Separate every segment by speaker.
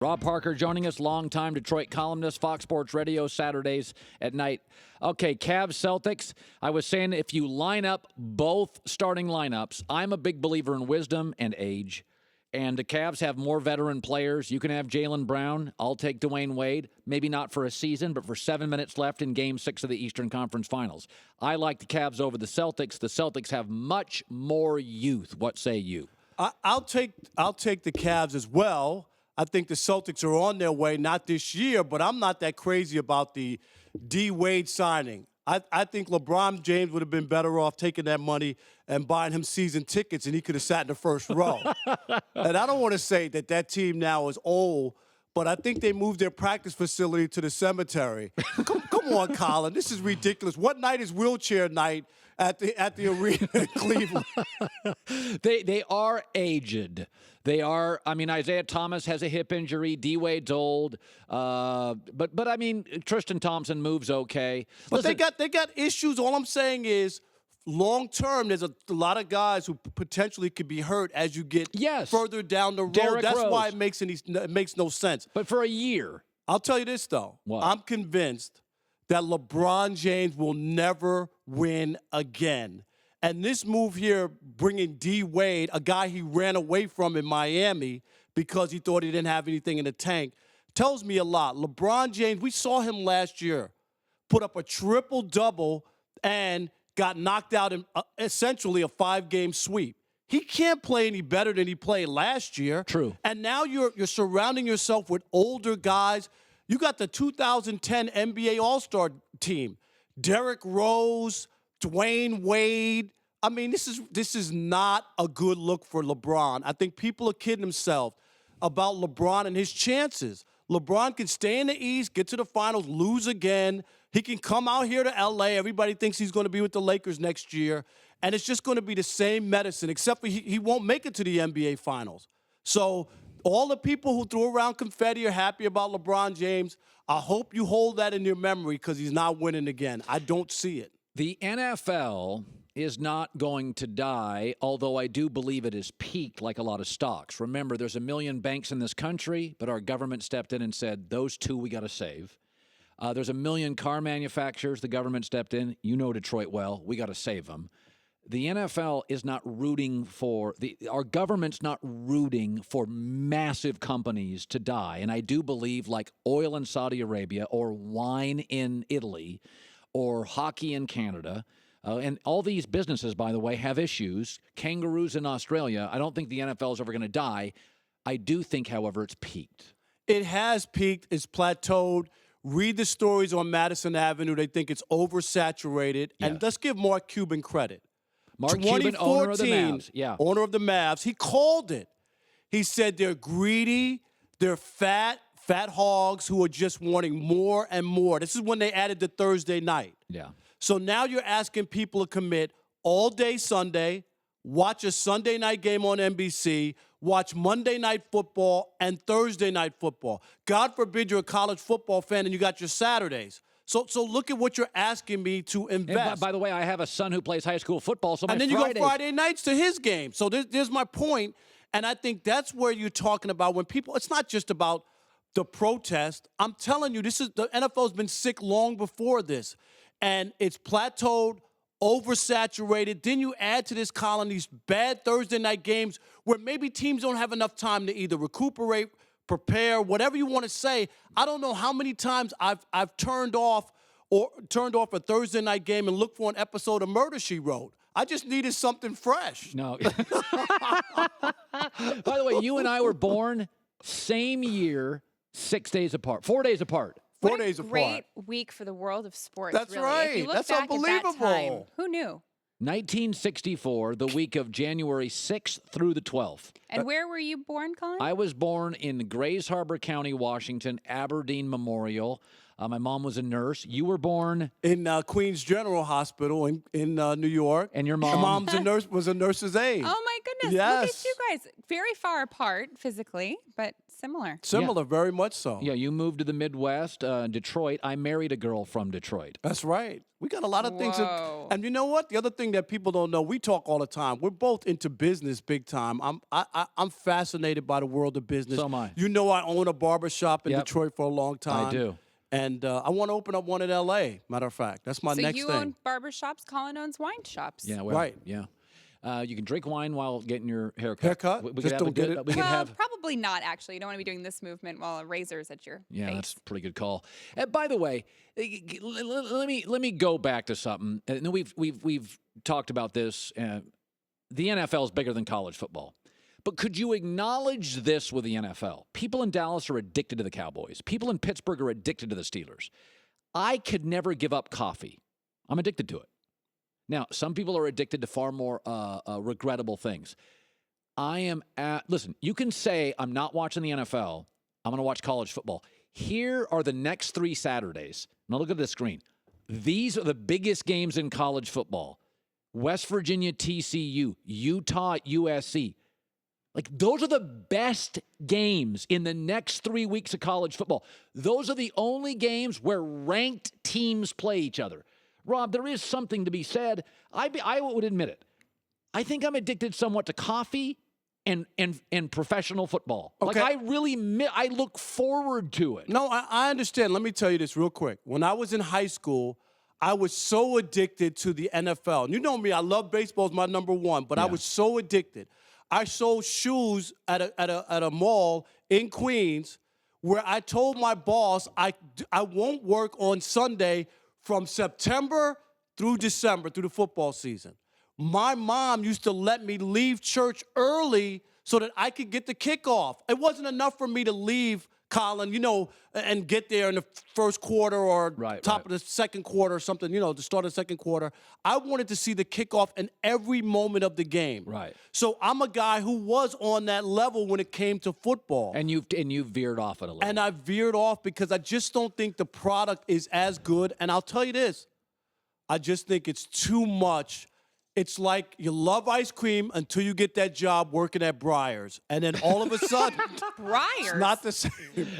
Speaker 1: Rob Parker joining us, longtime Detroit columnist, Fox Sports Radio, Saturdays at night. Okay, Cavs, Celtics. I was saying if you line up both starting lineups, I'm a big believer in wisdom and age. And the Cavs have more veteran players. You can have Jaylen Brown. I'll take Dwayne Wade. Maybe not for a season, but for 7 minutes left in Game 6 of the Eastern Conference Finals. I like the Cavs over the Celtics. The Celtics have much more youth. What say you?
Speaker 2: I'll take the Cavs as well. I think the Celtics are on their way, not this year, but I'm not that crazy about the D. Wade signing. I think LeBron James would have been better off taking that money and buying him season tickets, and he could have sat in the first row. And I don't want to say that team now is old, but I think they moved their practice facility to the cemetery. Come on, Colin. This is ridiculous. What night is wheelchair night at the arena in Cleveland?
Speaker 1: They are aged. They are. I mean, Isaiah Thomas has a hip injury. D. Wade's old. But I mean, Tristan Thompson moves okay.
Speaker 2: But listen, they got issues. All I'm saying is, long term, there's a lot of guys who potentially could be hurt as you get further down the road.
Speaker 1: Derrick
Speaker 2: That's
Speaker 1: Rose.
Speaker 2: why it makes no sense.
Speaker 1: But for a year,
Speaker 2: I'll tell you this though.
Speaker 1: What?
Speaker 2: I'm convinced that LeBron James will never win again. And this move here, bringing D. Wade, a guy he ran away from in Miami because he thought he didn't have anything in the tank, tells me a lot. LeBron James, we saw him last year put up a triple-double and got knocked out in essentially a 5-game sweep. He can't play any better than he played last year.
Speaker 1: True.
Speaker 2: And now you're surrounding yourself with older guys. You got the 2010 NBA All-Star team. Derrick Rose, Dwayne Wade. I mean, this is not a good look for LeBron. I think people are kidding themselves about LeBron and his chances. LeBron can stay in the East, get to the finals, lose again. He can come out here to L.A. Everybody thinks he's going to be with the Lakers next year. And it's just going to be the same medicine, except for he won't make it to the NBA Finals. So all the people who threw around confetti are happy about LeBron James. I hope you hold that in your memory because he's not winning again. I don't see it.
Speaker 1: the NFL is not going to die, although I do believe it has peaked like a lot of stocks. Remember, there's 1 million banks in this country, but our government stepped in and said, those two we got to save. There's 1 million car manufacturers. The government stepped in. You know Detroit well. We got to save them. The NFL is not rooting for our government's not rooting for massive companies to die. And I do believe like oil in Saudi Arabia or wine in Italy or hockey in Canada, and all these businesses, by the way, have issues. Kangaroos in Australia. I don't think the NFL is ever going to die. I do think, however, it's peaked.
Speaker 2: It has peaked. It's plateaued. Read the stories on Madison Avenue. They think it's oversaturated.
Speaker 1: Yeah.
Speaker 2: And let's give Mark Cuban credit.
Speaker 1: Mark Cuban, owner of the Mavs. Yeah.
Speaker 2: Owner of the Mavs. He called it. He said they're greedy, they're fat hogs who are just wanting more and more. This is when they added the Thursday night.
Speaker 1: Yeah.
Speaker 2: So now you're asking people to commit all day Sunday, watch a Sunday night game on NBC, watch Monday night football and Thursday night football. God forbid you're a college football fan and you got your Saturdays. So look at what you're asking me to invest.
Speaker 1: And by the way, I have a son who plays high school football, so
Speaker 2: and then you go Friday nights to his game. So there's my point. And I think that's where you're talking about when people, it's not just about the protest. I'm telling you, the NFL's been sick long before this. And it's plateaued, oversaturated. Then you add to this, Colin, these bad Thursday night games where maybe teams don't have enough time to either recuperate, prepare, whatever you want to say. I don't know how many times I've turned off a Thursday night game and looked for an episode of Murder, She Wrote. I just needed something fresh.
Speaker 1: No. By the way, you and I were born same year, 6 days apart, 4 days apart.
Speaker 2: 4 days apart.
Speaker 3: Great week for the world of sports.
Speaker 2: That's
Speaker 3: really.
Speaker 2: right.
Speaker 3: If you look
Speaker 2: That's
Speaker 3: back
Speaker 2: unbelievable.
Speaker 3: At that time, who knew?
Speaker 1: 1964, the week of January 6th through the 12th.
Speaker 3: And where were you born, Colin?
Speaker 1: I was born in Grays Harbor County, Washington, Aberdeen Memorial. My mom was a nurse. You were born
Speaker 2: in Queens General Hospital in New York.
Speaker 1: And your mom?
Speaker 2: My mom's a nurse, was a nurse's aide.
Speaker 3: Oh, my goodness.
Speaker 2: Yes.
Speaker 3: Look at you guys. Very far apart physically, but Similar.
Speaker 2: Similar, very much so.
Speaker 1: Yeah, you moved to the Midwest, Detroit. I married a girl from Detroit.
Speaker 2: That's right. We got a lot of things.
Speaker 3: Whoa.
Speaker 2: And you know what? The other thing that people don't know, we talk all the time. We're both into business big time. I'm fascinated by the world of business.
Speaker 1: So am I.
Speaker 2: You know I own a barbershop in
Speaker 1: Yep.
Speaker 2: Detroit for a long time.
Speaker 1: I do.
Speaker 2: And I want to open up one in L.A., matter of fact. That's my
Speaker 3: So
Speaker 2: next
Speaker 3: you
Speaker 2: thing.
Speaker 3: own barbershops, Colin owns wine shops.
Speaker 1: Yeah, well,
Speaker 2: Right.
Speaker 1: Yeah. You can drink wine while getting your haircut.
Speaker 2: Haircut?
Speaker 1: We
Speaker 2: Just
Speaker 1: could have
Speaker 2: don't
Speaker 1: a
Speaker 2: get
Speaker 1: good,
Speaker 2: it.
Speaker 1: We could
Speaker 3: Well,
Speaker 1: have.
Speaker 3: probably not actually. You don't want to be doing this movement while a razor's at your
Speaker 1: Yeah,
Speaker 3: face.
Speaker 1: that's a pretty good call. By the way, let me go back to something. We've talked about this. The NFL is bigger than college football. But could you acknowledge this with the NFL? People in Dallas are addicted to the Cowboys. People in Pittsburgh are addicted to the Steelers. I could never give up coffee. I'm addicted to it. Now, some people are addicted to far more regrettable things. Listen, you can say, I'm not watching the NFL. I'm going to watch college football. Here are the next 3 Saturdays. Now, look at the screen. These are the biggest games in college football. West Virginia, TCU, Utah, USC. Like, those are the best games in the next 3 weeks of college football. Those are the only games where ranked teams play each other. Rob, there is something to be said. I would admit it. I think I'm addicted somewhat to coffee and professional football.
Speaker 2: Okay.
Speaker 1: Like, I look forward to it.
Speaker 2: No, I understand. Let me tell you this real quick. When I was in high school, I was so addicted to the NFL. And you know me, I love baseball, is my number one, but I was so addicted. I sold shoes at a mall in Queens where I told my boss I won't work on Sunday from September through December, through the football season. My mom used to let me leave church early so that I could get the kickoff. It wasn't enough for me to leave, Colin, and get there in the first quarter or top of the second quarter or something, to start the second quarter. I wanted to see the kickoff in every moment of the game.
Speaker 1: Right.
Speaker 2: So I'm a guy who was on that level when it came to football.
Speaker 1: And you've veered off it a little.
Speaker 2: And I veered off because I just don't think the product is as good. And I'll tell you this, I just think it's too much. It's like you love ice cream until you get that job working at Breyers. And then all of a sudden,
Speaker 3: Breyers?
Speaker 2: it's not the same.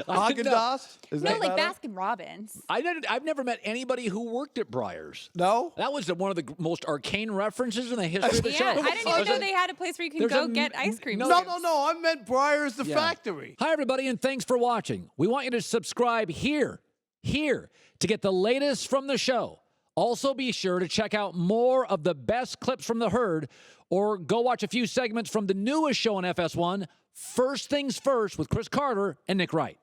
Speaker 2: Haagen-Dazs? Is
Speaker 3: No,
Speaker 2: that
Speaker 3: like
Speaker 2: better?
Speaker 3: Baskin Robbins.
Speaker 1: I've never met anybody who worked at Breyers.
Speaker 2: No?
Speaker 1: That was one of the most arcane references in the history of the
Speaker 3: Yeah,
Speaker 1: show.
Speaker 3: I didn't even know they had a place where you can
Speaker 1: There's
Speaker 3: go
Speaker 1: a-
Speaker 3: get ice cream.
Speaker 1: no,
Speaker 3: sticks.
Speaker 2: No. I meant Breyers, the factory.
Speaker 1: Hi, everybody, and thanks for watching. We want you to subscribe here, to get the latest from the show. Also, be sure to check out more of the best clips from the herd, or go watch a few segments from the newest show on FS1, First Things First, with Chris Carter and Nick Wright.